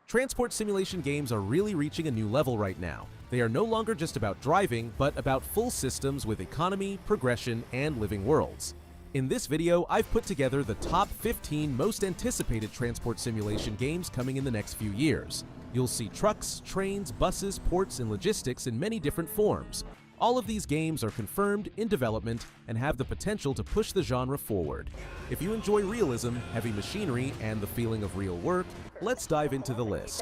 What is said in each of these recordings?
Transport simulation games are really reaching a new level right now. They are no longer just about driving, but about full systems with economy, progression, and living worlds. In this video, I've put together the top 15 most anticipated transport simulation games coming in the next few years. You'll see trucks, trains, buses, ports, and logistics in many different forms. All of these games are confirmed, in development, and have the potential to push the genre forward. If you enjoy realism, heavy machinery, and the feeling of real work, let's dive into the list.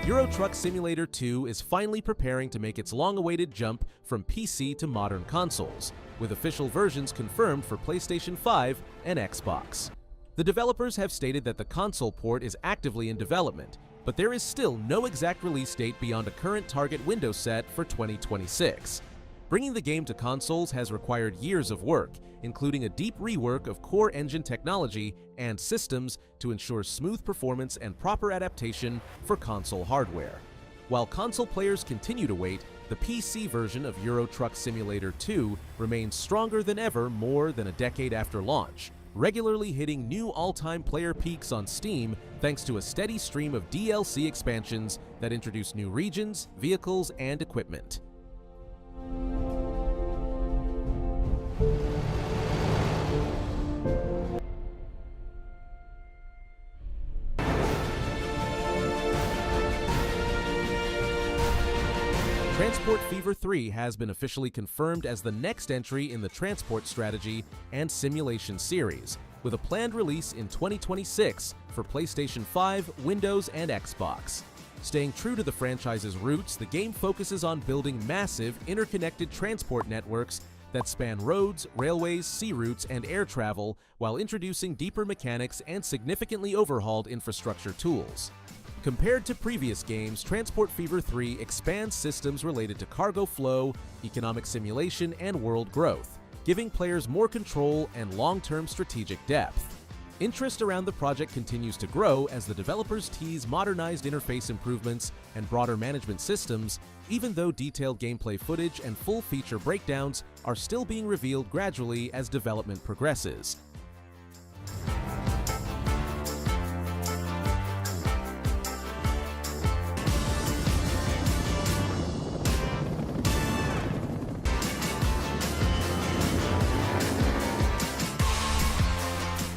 Euro Truck Simulator 2 is finally preparing to make its long-awaited jump from PC to modern consoles, with official versions confirmed for PlayStation 5 and Xbox. The developers have stated that the console port is actively in development, but there is still no exact release date beyond a current target window set for 2026. Bringing the game to consoles has required years of work, including a deep rework of core engine technology and systems to ensure smooth performance and proper adaptation for console hardware. While console players continue to wait, the PC version of Euro Truck Simulator 2 remains stronger than ever more than a decade after launch, regularly hitting new all-time player peaks on Steam thanks to a steady stream of DLC expansions that introduce new regions, vehicles, and equipment. Transport Fever 3 has been officially confirmed as the next entry in the transport strategy and simulation series, with a planned release in 2026 for PlayStation 5, Windows, and Xbox. Staying true to the franchise's roots, the game focuses on building massive, interconnected transport networks that span roads, railways, sea routes, and air travel, while introducing deeper mechanics and significantly overhauled infrastructure tools. Compared to previous games, Transport Fever 3 expands systems related to cargo flow, economic simulation, and world growth, giving players more control and long-term strategic depth. Interest around the project continues to grow as the developers tease modernized interface improvements and broader management systems, even though detailed gameplay footage and full feature breakdowns are still being revealed gradually as development progresses.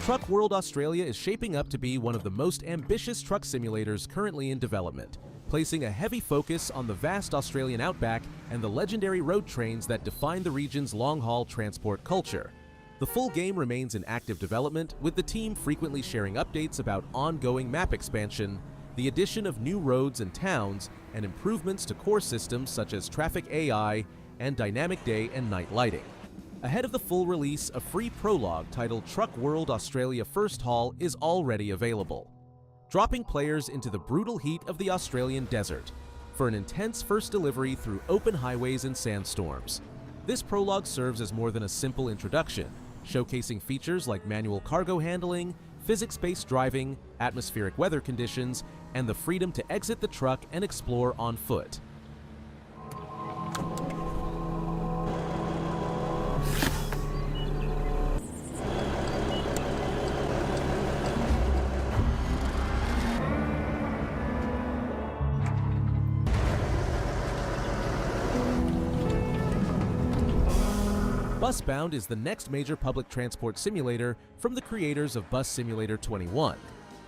Truck World Australia is shaping up to be one of the most ambitious truck simulators currently in development, placing a heavy focus on the vast Australian outback and the legendary road trains that define the region's long-haul transport culture. The full game remains in active development, with the team frequently sharing updates about ongoing map expansion, the addition of new roads and towns, and improvements to core systems such as traffic AI and dynamic day and night lighting. Ahead of the full release, a free prologue titled Truck World Australia First Haul is already available, dropping players into the brutal heat of the Australian desert for an intense first delivery through open highways and sandstorms. This prologue serves as more than a simple introduction, showcasing features like manual cargo handling, physics-based driving, atmospheric weather conditions, and the freedom to exit the truck and explore on foot. Busbound is the next major public transport simulator from the creators of Bus Simulator 21,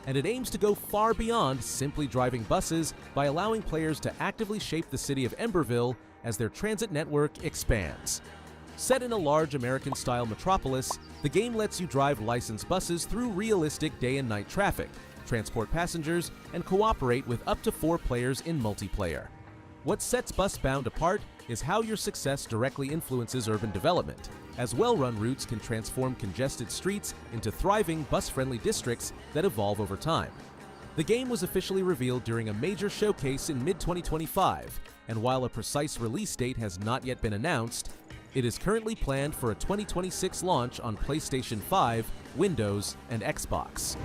and it aims to go far beyond simply driving buses by allowing players to actively shape the city of Emberville as their transit network expands. Set in a large American-style metropolis, the game lets you drive licensed buses through realistic day and night traffic, transport passengers, and cooperate with up to 4 players in multiplayer. What sets Busbound apart is how your success directly influences urban development, as well-run routes can transform congested streets into thriving bus-friendly districts that evolve over time. The game was officially revealed during a major showcase in mid-2025, and while a precise release date has not yet been announced, it is currently planned for a 2026 launch on PlayStation 5, Windows, and Xbox.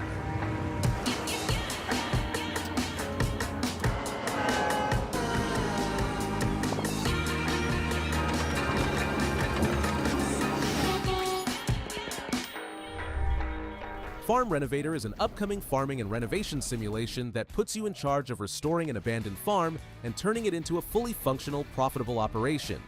Farm Renovator is an upcoming farming and renovation simulation that puts you in charge of restoring an abandoned farm and turning it into a fully functional, profitable operation.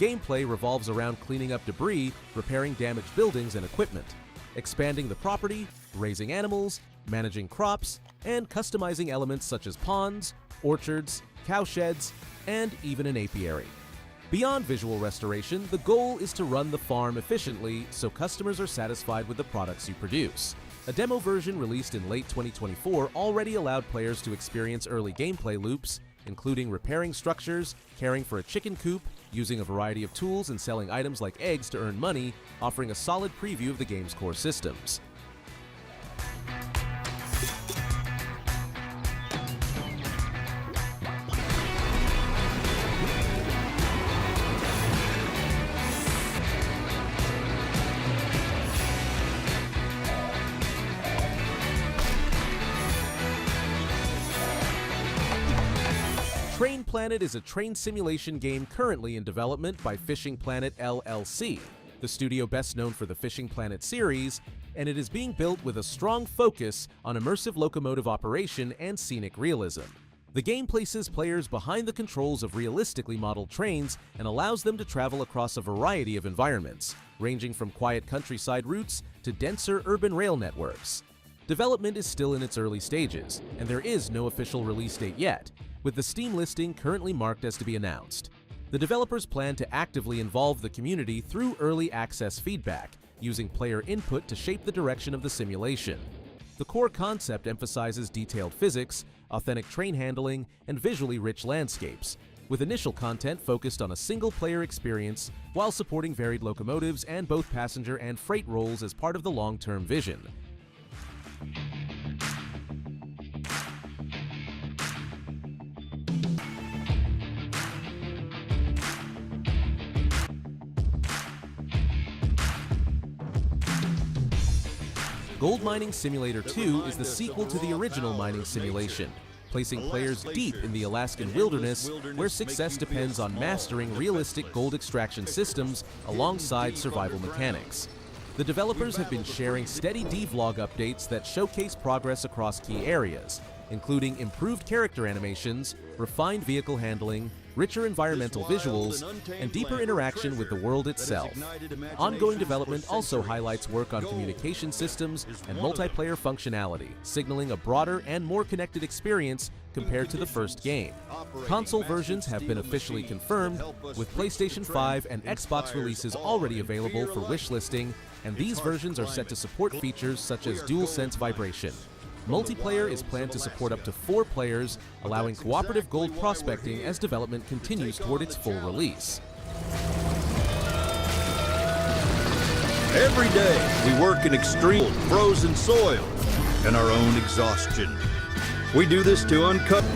Gameplay revolves around cleaning up debris, repairing damaged buildings and equipment, expanding the property, raising animals, managing crops, and customizing elements such as ponds, orchards, cowsheds, and even an apiary. Beyond visual restoration, the goal is to run the farm efficiently so customers are satisfied with the products you produce. A demo version released in late 2024 already allowed players to experience early gameplay loops, including repairing structures, caring for a chicken coop, using a variety of tools, and selling items like eggs to earn money, offering a solid preview of the game's core systems. Train Planet is a train simulation game currently in development by Fishing Planet LLC, the studio best known for the Fishing Planet series, and it is being built with a strong focus on immersive locomotive operation and scenic realism. The game places players behind the controls of realistically modeled trains and allows them to travel across a variety of environments, ranging from quiet countryside routes to denser urban rail networks. Development is still in its early stages, and there is no official release date yet, with the Steam listing currently marked as to be announced. The developers plan to actively involve the community through early access feedback, using player input to shape the direction of the simulation. The core concept emphasizes detailed physics, authentic train handling, and visually rich landscapes, with initial content focused on a single-player experience while supporting varied locomotives and both passenger and freight roles as part of the long-term vision. Gold Mining Simulator 2 is the sequel to the original mining simulation, placing players deep in the Alaskan wilderness where success depends on mastering realistic gold extraction systems alongside survival mechanics. The developers have been sharing steady devlog updates that showcase progress across key areas, including improved character animations, refined vehicle handling, richer environmental visuals, and deeper interaction with the world itself. Ongoing development also highlights work on communication systems and multiplayer functionality, signaling a broader and more connected experience compared to the first game. Console versions have been officially confirmed, with PlayStation 5 and Xbox releases already available for wishlisting, and these versions are set to support features such as DualSense vibration. Multiplayer is planned to support up to 4 players, allowing cooperative gold prospecting as development continues toward its full release. Every day, we work in extreme frozen soil and our own exhaustion. We do this to uncover.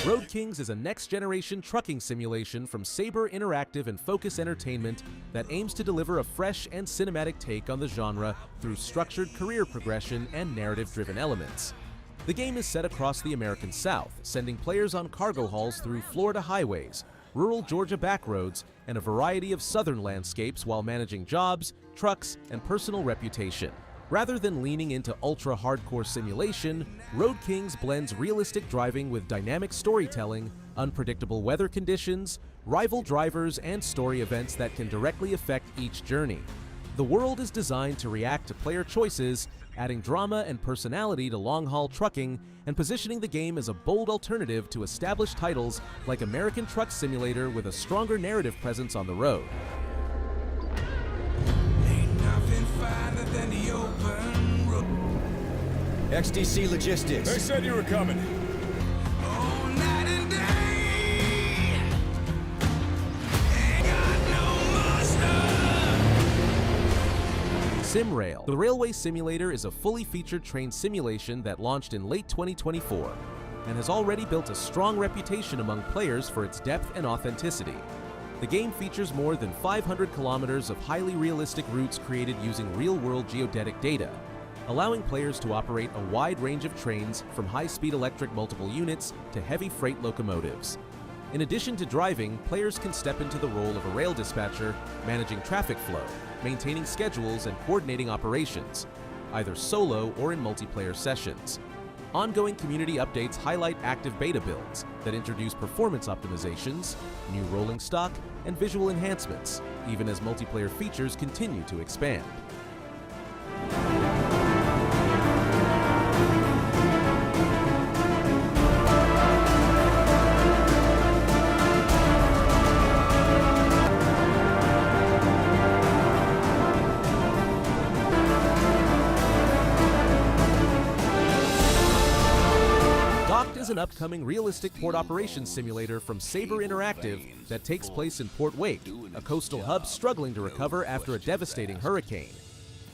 Road Kings is a next-generation trucking simulation from Saber Interactive and Focus Entertainment that aims to deliver a fresh and cinematic take on the genre through structured career progression and narrative-driven elements. The game is set across the American South, sending players on cargo hauls through Florida highways, rural Georgia backroads, and a variety of southern landscapes while managing jobs, trucks, and personal reputation. Rather than leaning into ultra-hardcore simulation, Road Kings blends realistic driving with dynamic storytelling, unpredictable weather conditions, rival drivers, and story events that can directly affect each journey. The world is designed to react to player choices, adding drama and personality to long-haul trucking and positioning the game as a bold alternative to established titles like American Truck Simulator with a stronger narrative presence on the road. XDC Logistics. They said you were coming. SimRail. The Railway Simulator is a fully featured train simulation that launched in late 2024 and has already built a strong reputation among players for its depth and authenticity. The game features more than 500 kilometers of highly realistic routes created using real-world geodetic data, allowing players to operate a wide range of trains from high-speed electric multiple units to heavy freight locomotives. In addition to driving, players can step into the role of a rail dispatcher, managing traffic flow, maintaining schedules and coordinating operations, either solo or in multiplayer sessions. Ongoing community updates highlight active beta builds that introduce performance optimizations, new rolling stock, and visual enhancements, even as multiplayer features continue to expand. Docked is an upcoming realistic port operations simulator from Sabre Interactive that takes place in Port Wake, a coastal hub struggling to recover after a devastating hurricane.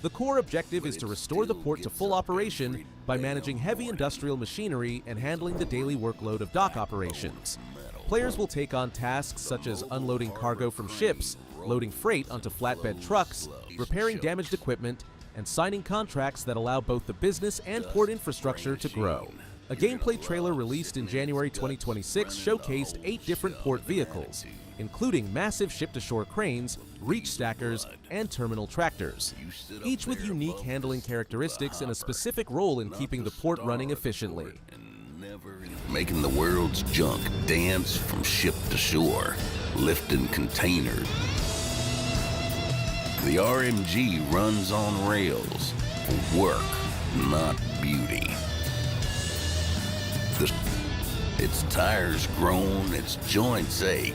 The core objective is to restore the port to full operation by managing heavy industrial machinery and handling the daily workload of dock operations. Players will take on tasks such as unloading cargo from ships, loading freight onto flatbed trucks, repairing damaged equipment, and signing contracts that allow both the business and port infrastructure to grow. A gameplay trailer released in January 2026 showcased 8 different port vehicles, including massive ship-to-shore cranes, reach stackers, and terminal tractors, each with unique handling characteristics and a specific role in keeping the port running efficiently. Making the world's junk dance from ship to shore, lifting containers. The RMG runs on rails for work, not beauty. Its tires groan, its joints ache.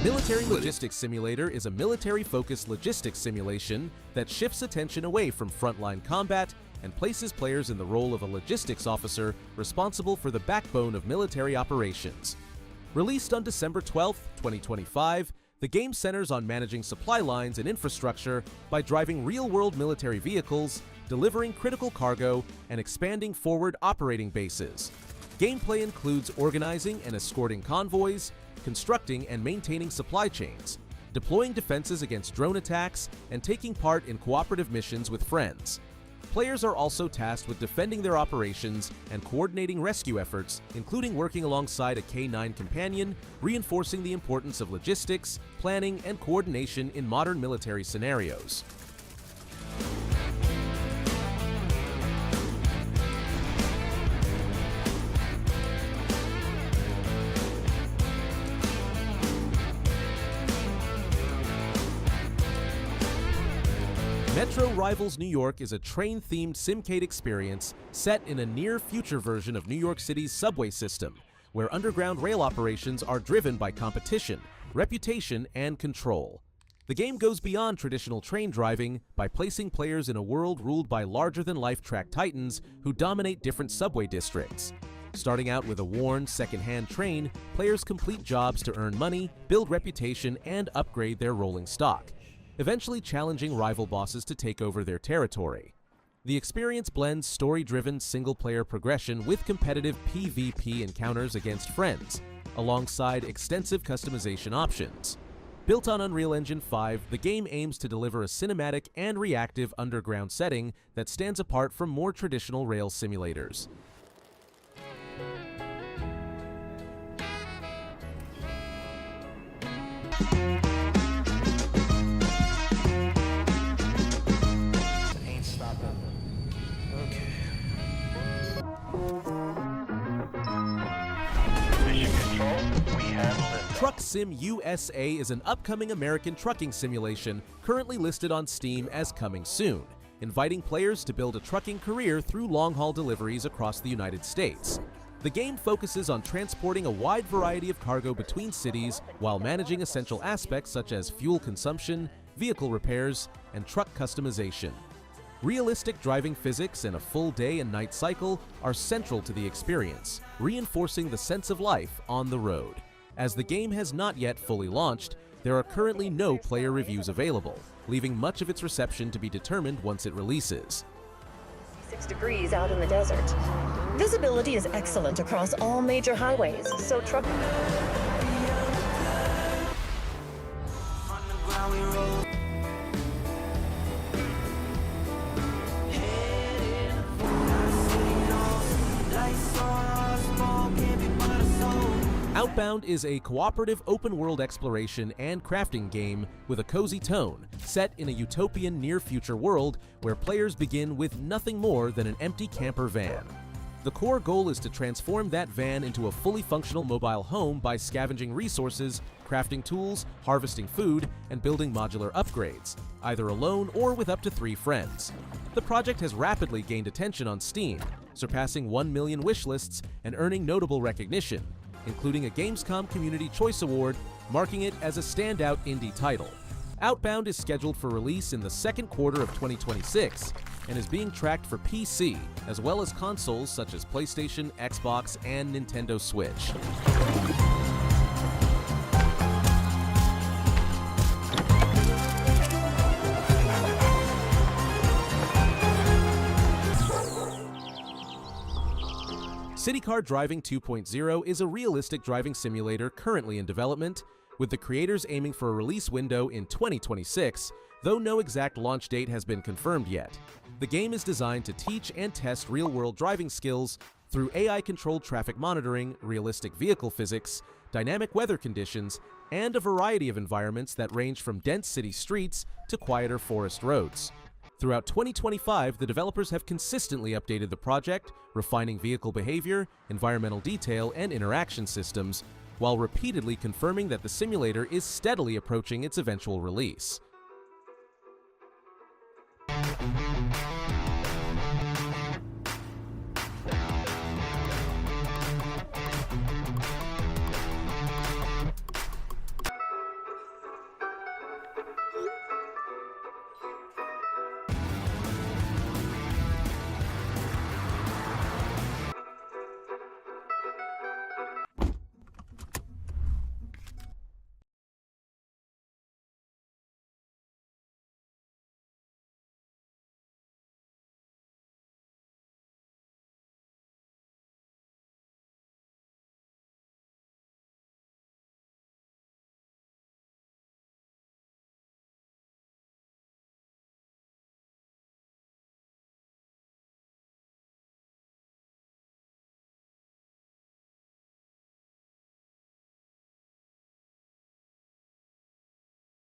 Military Logistics Simulator is a military-focused logistics simulation that shifts attention away from frontline combat and places players in the role of a logistics officer responsible for the backbone of military operations. Released on December 12, 2025, the game centers on managing supply lines and infrastructure by driving real-world military vehicles, delivering critical cargo, and expanding forward operating bases. Gameplay includes organizing and escorting convoys, constructing and maintaining supply chains, deploying defenses against drone attacks, and taking part in cooperative missions with friends. Players are also tasked with defending their operations and coordinating rescue efforts, including working alongside a K9 companion, reinforcing the importance of logistics, planning, and coordination in modern military scenarios. Metro Rivals New York is a train-themed Simcade experience set in a near-future version of New York City's subway system, where underground rail operations are driven by competition, reputation, and control. The game goes beyond traditional train driving by placing players in a world ruled by larger-than-life track titans who dominate different subway districts. Starting out with a worn, second-hand train, players complete jobs to earn money, build reputation, and upgrade their rolling stock, eventually challenging rival bosses to take over their territory. The experience blends story-driven single-player progression with competitive PvP encounters against friends, alongside extensive customization options. Built on Unreal Engine 5, the game aims to deliver a cinematic and reactive underground setting that stands apart from more traditional rail simulators. Truck Sim USA is an upcoming American trucking simulation currently listed on Steam as coming soon, inviting players to build a trucking career through long-haul deliveries across the United States. The game focuses on transporting a wide variety of cargo between cities while managing essential aspects such as fuel consumption, vehicle repairs, and truck customization. Realistic driving physics and a full day and night cycle are central to the experience, reinforcing the sense of life on the road. As the game has not yet fully launched, there are currently no player reviews available, leaving much of its reception to be determined once it releases. 6 degrees out in the desert. Visibility is excellent across all major highways, so truck... Outbound is a cooperative open-world exploration and crafting game with a cozy tone, set in a utopian near-future world where players begin with nothing more than an empty camper van. The core goal is to transform that van into a fully functional mobile home by scavenging resources, crafting tools, harvesting food, and building modular upgrades, either alone or with up to 3 friends. The project has rapidly gained attention on Steam, surpassing 1 million wishlists and earning notable recognition, including a Gamescom Community Choice Award, marking it as a standout indie title. Outbound is scheduled for release in the second quarter of 2026 and is being tracked for PC, as well as consoles such as PlayStation, Xbox, and Nintendo Switch. CityCar Driving 2.0 is a realistic driving simulator currently in development, with the creators aiming for a release window in 2026, though no exact launch date has been confirmed yet. The game is designed to teach and test real-world driving skills through AI-controlled traffic monitoring, realistic vehicle physics, dynamic weather conditions, and a variety of environments that range from dense city streets to quieter forest roads. Throughout 2025, the developers have consistently updated the project, refining vehicle behavior, environmental detail, and interaction systems, while repeatedly confirming that the simulator is steadily approaching its eventual release.